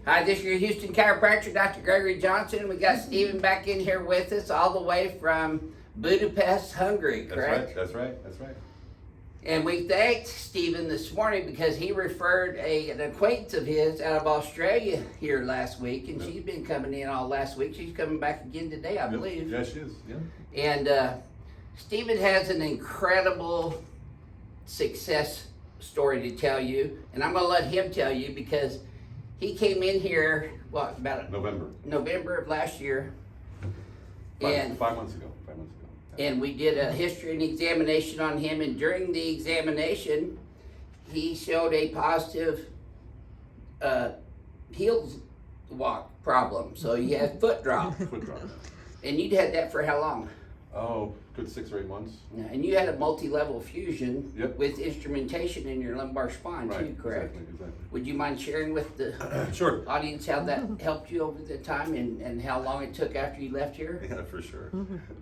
Hi, this is your Houston chiropractor, Dr. Gregory Johnson. We got Stephen back in here with us all the way from Budapest, Hungary, correct? That's right. And we thanked Stephen this morning because he referred an acquaintance of his out of Australia here last week, and she's been coming in all last week. She's coming back again today, I believe. Yeah, she is, yeah. And Stephen has an incredible success story to tell you, and I'm going to let him tell you because he came in here, about November of last year. 5 months ago. And we did a history and examination on him, and during the examination, he showed a positive heel walk problem. So he had foot drop. Foot drop. And you'd had that for how long? Oh, good 6 or 8 months. Yeah, and you had a multi-level fusion with instrumentation in your lumbar spine too, correct? Exactly. Would you mind sharing with the audience how that helped you over the time and how long it took after you left here? Yeah, for sure.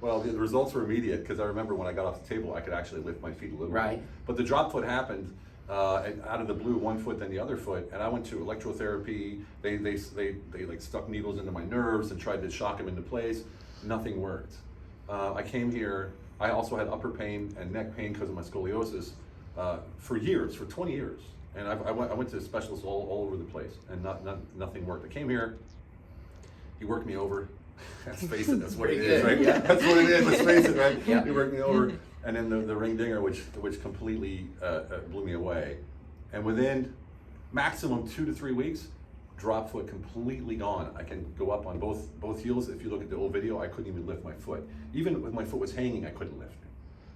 Well, the results were immediate because I remember when I got off the table, I could actually lift my feet a little bit. But the drop foot happened out of the blue, one foot then the other foot, and I went to electrotherapy. They like stuck needles into my nerves and tried to shock them into place. Nothing worked. I came here. I also had upper pain and neck pain because of my scoliosis for years, for 20 years. And I went to specialists all over the place, and nothing worked. I came here. He worked me over. Let's face it, that's what it is, right? Yeah. That's what it is. Let's face it, right? Yeah. He worked me over, and then the ring dinger, which completely blew me away. And within maximum 2 to 3 weeks, drop foot completely gone. I can go up on both heels. If you look at the old video, I couldn't even lift my foot. Even if my foot was hanging, I couldn't lift.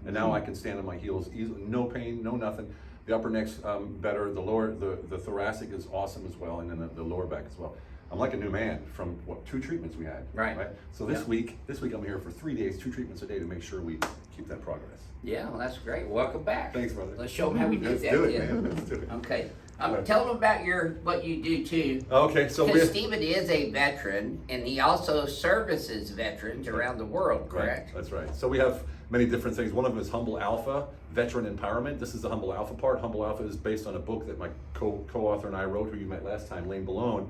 And now I can stand on my heels easily, no pain, no nothing. The upper neck's better. The lower, the thoracic is awesome as well, and then the lower back as well. I'm like a new man from 2 treatments we had. Right. So this week I'm here for 3 days, 2 treatments a day to make sure we keep that progress. Yeah, well, that's great. Welcome back. Thanks, brother. Let's show them how we do that. Let's do it, man. Let's do it. Okay. Tell them about what you do too. Okay, so because Stephen is a veteran, and he also services veterans around the world, correct? Right, that's right. So we have many different things. One of them is Humble Alpha, Veteran Empowerment. This is the Humble Alpha part. Humble Alpha is based on a book that my co-author and I wrote, who you met last time, Lane Ballone,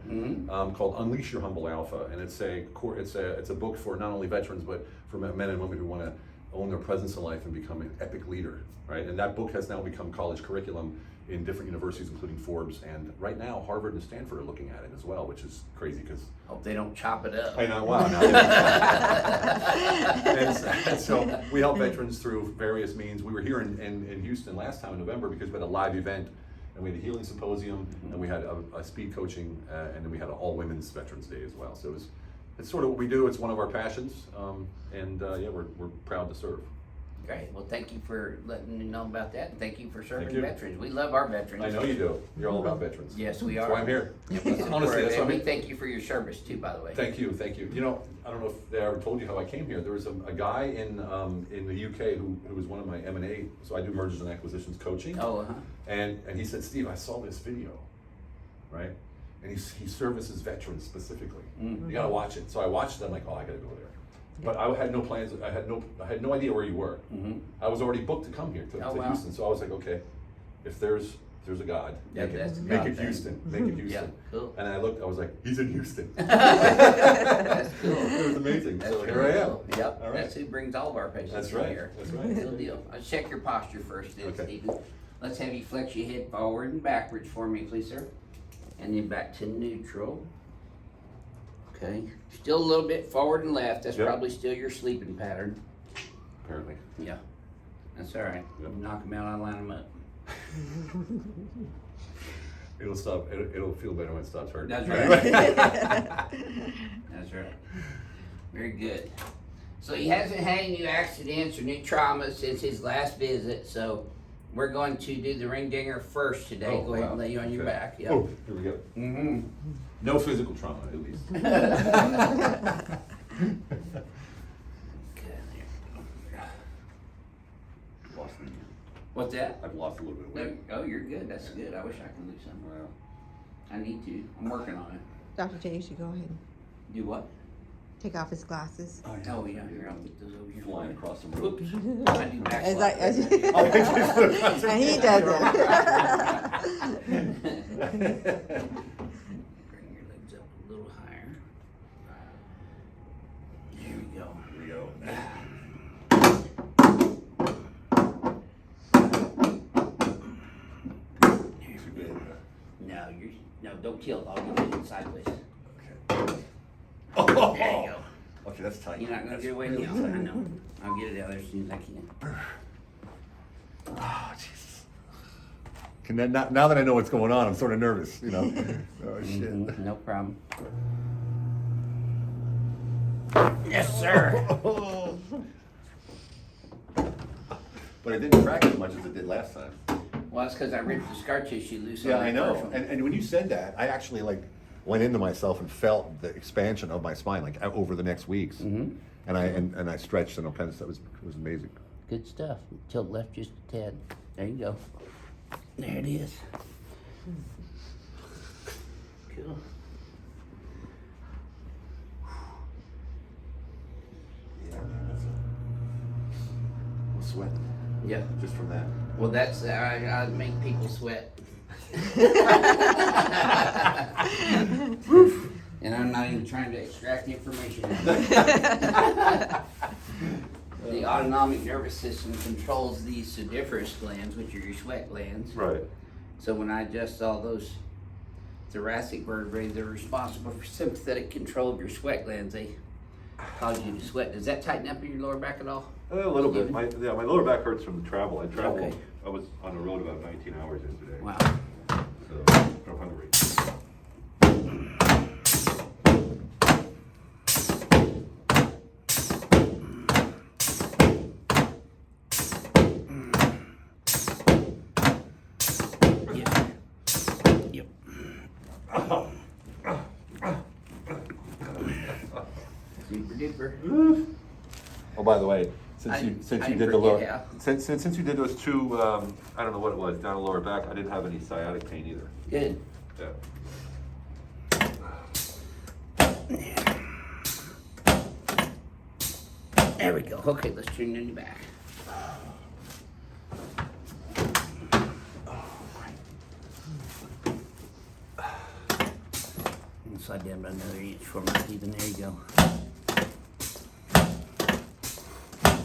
called Unleash Your Humble Alpha, and it's a book for not only veterans but for men and women who want to own their presence in life and become an epic leader, right? And that book has now become college curriculum in different universities, including Forbes, and right now Harvard and Stanford are looking at it as well, which is crazy because hope they don't chop it up. I know. Wow. and so we help veterans through various means. We were here in Houston last time in November because we had a live event, and we had a healing symposium, and we had a speed coaching, and then we had an all women's Veterans Day as well. So it's sort of what we do. It's one of our passions, and we're proud to serve. Great. Well, thank you for letting me know about that, and thank you for serving veterans. We love our veterans. I know you do. You're all about veterans. Yes, we are. That's why I'm here. Honestly, that's why we thank you for your service too, by the way. Thank you. You know, I don't know if they ever told you how I came here. There was a guy in the UK who was one of my M&A, so I do mergers and acquisitions coaching. And he said, Steve, I saw this video, right? And he services veterans specifically. You gotta watch it. So I watched it. I'm like, oh, I gotta go there. But I had no plans. I had no idea where you were. I was already booked to come here to Houston. So I was like, okay, if there's a God, make it Houston. Make it Houston. Yeah, cool. And I looked. I was like, he's in Houston. That's cool. It was amazing. That's so here I am. Cool. Yep. All right. That's who brings all of our patients That's right. here. That's right. Good deal. Let's check your posture first, then, Okay. Stephen. Let's have you flex your head forward and backwards for me, please, sir. And then back to neutral. Okay. Still a little bit forward and left. That's probably still your sleeping pattern. Apparently. Yeah. That's all right. Yep. Knock them out, I'll line them up. It'll stop. It'll feel better when it stops hurting. That's right. That's right. Very good. So he hasn't had any new accidents or new traumas since his last visit, so we're going to do the ring dinger first today. Go ahead and lay you on your back. Yep. Oh, here we go. No physical trauma, at least. What's that? I've lost a little bit of weight. Oh, you're good. That's good. I wish I could lose some. Wow. I need to. I'm working on it. Dr. J, you should go ahead and Do what? take off his glasses. Oh, yeah. Here, I'll get those over here. Flying across the room. Oops. I do back It's squat. like- and he doesn't. Bring your legs up don't tilt. I'll get it sideways. Okay. Oh, There you go. okay, that's tight. You're not gonna That's get away really now. I tight. know. I'll get it out there as soon as I can. Oh, Jesus. Now that I know what's going on, I'm sort of nervous, you know. Oh, shit. No problem. Yes, sir. But it didn't crack as much as it did last time. Well, that's because I ripped the scar tissue loose. Yeah, on I that know. first one. And when you said that, I actually went into myself and felt the expansion of my spine over the next weeks. Mhm. And I stretched and all kinds of stuff. It was amazing. Good stuff. Tilt left just a tad. There you go. There it is. Cool. Yeah, I'm sweating Yeah. just from that. Well, that's I make people sweat. And I'm not even trying to extract the information. The autonomic nervous system controls the sudoriferous glands, which are your sweat glands. Right. So when I adjust all those thoracic vertebrae, they're responsible for sympathetic control of your sweat glands. They cause you to sweat. Does that tighten up in your lower back at all? A little bit. My lower back hurts from the travel. I traveled. Okay. I was on the road about 19 hours yesterday. Wow. So I'm hungry. Yep. Yep. Super duper. Oh, by the way, I since you didn't did the forget lower, how. Since you did those two, I don't know what it was, down the lower back, I didn't have any sciatic pain either. Good. Yeah. There we go. Okay, let's turn it back. And slide down about another inch for me, Stephen. There you go.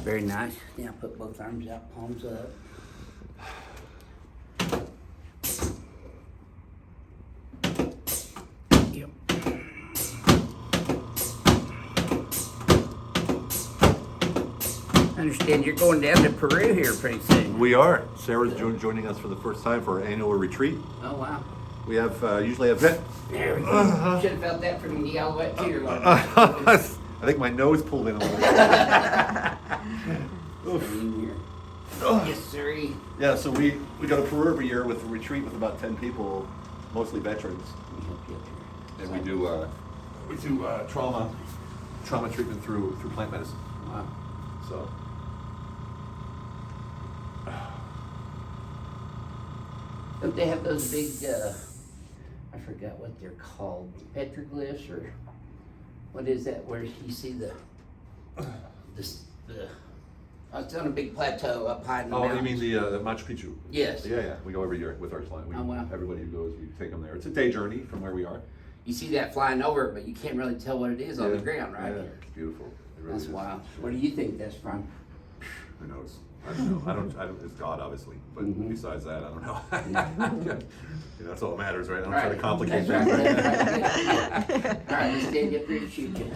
Very nice. Now put both arms out, palms up. Yep. I understand you're going down to Peru here pretty soon. We are. Sarah's joining us for the first time for our annual retreat. Oh, wow. We have usually have vet. There we go. Should have felt that from the all wet to your lower I think my nose pulled in a little bit. Yes, sir. Yeah, so we go to Peru every year with a retreat with about 10 people, mostly veterans, and we do trauma treatment through plant medicine. Wow. So. Don't they have those big, I forgot what they're called, petroglyphs or what is that? Where you see the it's on a big plateau up high in the Oh, you mountains. mean the Machu Picchu? Yes. Yeah. We go every year with our client. Oh, wow. Everybody who goes, we take them there. It's a day journey from where we are. You see that flying over, but you can't really tell what it is on the ground, right? Yeah, it's beautiful. It really That's is. wild. Where do you think that's from? Who knows? I don't know. I don't. It's God, obviously. But Mhm. besides that, I don't know. That's all that matters, right? I don't Right. try to complicate That's things. right. All right, let's stand up here and shoot you.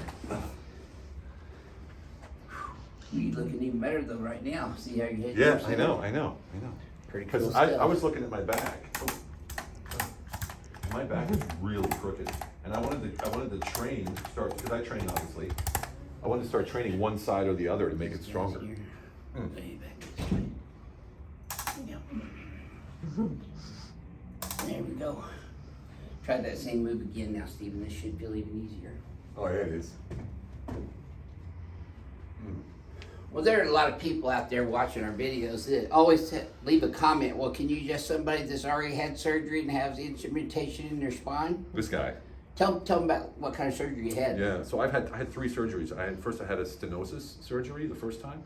You looking even better though right now. See how your head Yeah, goes I there? know. Pretty cool Because stuff. I was looking at my back. My back is really crooked, and I wanted to train, because I train obviously. I wanted to start training one side or the other to make it stronger. Way back this way. Yep. There we go. Try that same move again now, Stephen. This should feel even easier. Oh yeah, it is. Well, there are a lot of people out there watching our videos that always leave a comment. Well, can you just somebody that's already had surgery and has instrumentation in their spine? This guy. Tell them about what kind of surgery you had. Yeah, so I had 3 surgeries. I had a stenosis surgery the first time,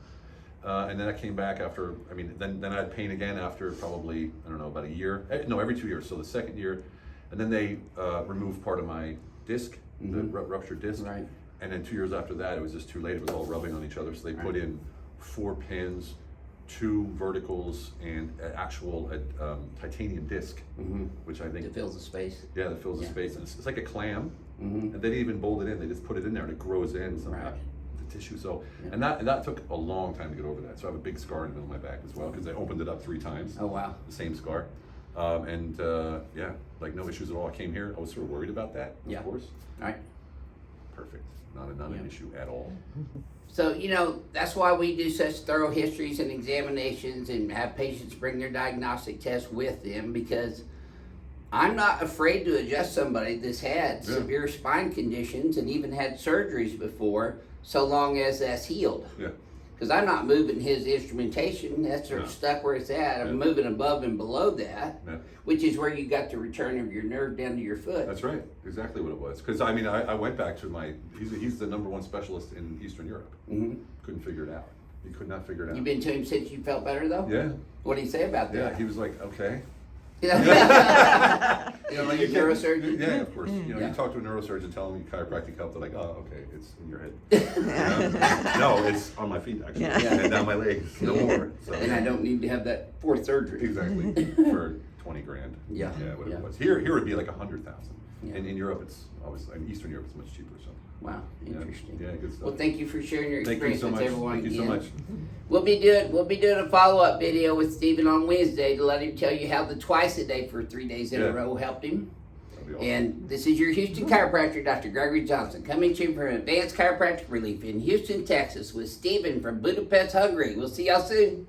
and then I came back after. Then I had pain again after probably about a year. No, every 2 years. So the second year, and then they removed part of my disc, the ruptured disc. Right. And then 2 years after that, it was just too late. It was all rubbing on each other. So they put in 4 pins, 2 verticals and an actual titanium disc, which I think It fills the space. yeah, that fills the space. And it's like a clam, Mm-hmm. and they didn't even bolt it in. They just put it in there and it grows in somehow. Right. The tissue. So and that took a long time to get over that. So I have a big scar in the middle of my back as well because I opened it up 3 times. Oh wow. The same scar. Yeah, like no issues at all. I came here. I was sort of worried about that. Yeah. Of course. All right. Perfect. Not an issue at all. So, you know, that's why we do such thorough histories and examinations and have patients bring their diagnostic tests with them, because I'm not afraid to adjust somebody that's had severe spine conditions and even had surgeries before, so long as that's healed. Yeah. Because I'm not moving his instrumentation, that's No. stuck where it's at. I'm Yeah. moving above and below that, Yeah. which is where you got the return of your nerve down to your foot. That's right. Exactly what it was. Because I mean, I went back to he's the #1 specialist in Eastern Europe. Mm-hmm. Couldn't figure it out. He could not figure it out. You've been to him since you felt better, though? Yeah. What did he say about Yeah. that? He was like, okay. You know, like a you can't- neurosurgeon? Yeah, of course. You know, Yeah. you talk to a neurosurgeon, tell him chiropractic help. They're like, oh, okay, it's in your head. You know? No, it's on my feet actually, Yeah. and down my legs. No more. So, And I don't need to have that 4th surgery. exactly for 20 grand. Yeah. Yeah, whatever Yeah. it was. Here would be like 100,000. Yeah. And in Europe, it's always in Eastern Europe, it's much cheaper. So. Wow, Yeah. interesting. Yeah, good stuff. Well, thank you for sharing your Thank you experience so with much. everyone Thank you so again. much. We'll be doing a follow-up video with Stephen on Wednesday to let him tell you how the twice a day for 3 days in Yeah. a row helped him. That'll be awesome. And this is your Houston chiropractor, Dr. Gregory Johnson, coming to you from Advanced Chiropractic Relief in Houston, Texas, with Stephen from Budapest, Hungary. We'll see y'all soon.